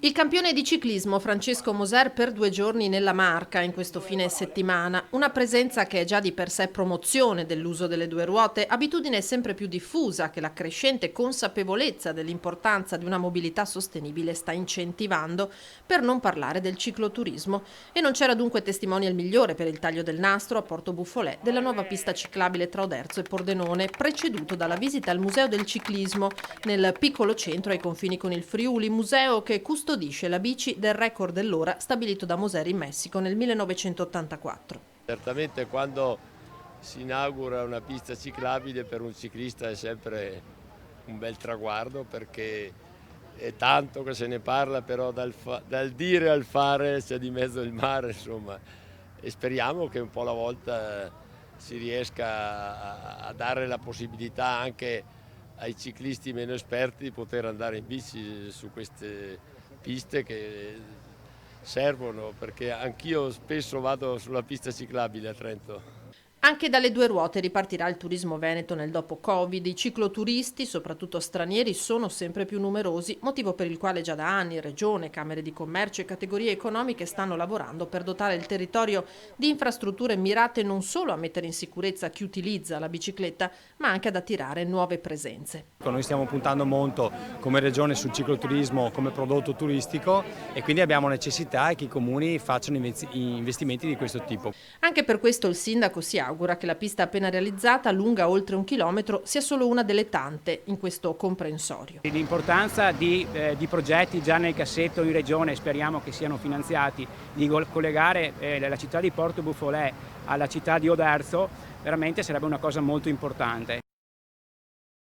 Il campione di ciclismo Francesco Moser per 2 giorni nella Marca in questo fine settimana, una presenza che è già di per sé promozione dell'uso delle due ruote, abitudine sempre più diffusa che la crescente consapevolezza dell'importanza di una mobilità sostenibile sta incentivando, per non parlare del cicloturismo. E non c'era dunque testimonial migliore per il taglio del nastro a Porto Buffolè della nuova pista ciclabile tra Oderzo e Pordenone, preceduto dalla visita al Museo del Ciclismo, nel piccolo centro ai confini con il Friuli, museo che custodisce la bici del record dell'ora stabilito da Moser in Messico nel 1984. Certamente quando si inaugura una pista ciclabile per un ciclista è sempre un bel traguardo, perché è tanto che se ne parla, però dal dire al fare c'è di mezzo il mare, insomma, e speriamo che un po' alla volta si riesca a dare la possibilità anche ai ciclisti meno esperti di poter andare in bici su queste piste che servono, perché anch'io spesso vado sulla pista ciclabile a Trento. Anche dalle due ruote ripartirà il turismo veneto nel dopo Covid. I cicloturisti, soprattutto stranieri, sono sempre più numerosi, motivo per il quale già da anni Regione, Camere di Commercio e categorie economiche stanno lavorando per dotare il territorio di infrastrutture mirate non solo a mettere in sicurezza chi utilizza la bicicletta, ma anche ad attirare nuove presenze. Noi stiamo puntando molto come Regione sul cicloturismo come prodotto turistico e quindi abbiamo necessità che i comuni facciano investimenti di questo tipo. Anche per questo il sindaco si augura che la pista appena realizzata, lunga oltre 1 chilometro, sia solo una delle tante in questo comprensorio. L'importanza di progetti già nel cassetto in Regione, speriamo che siano finanziati, di collegare la città di Porto Buffolè alla città di Oderzo, veramente sarebbe una cosa molto importante.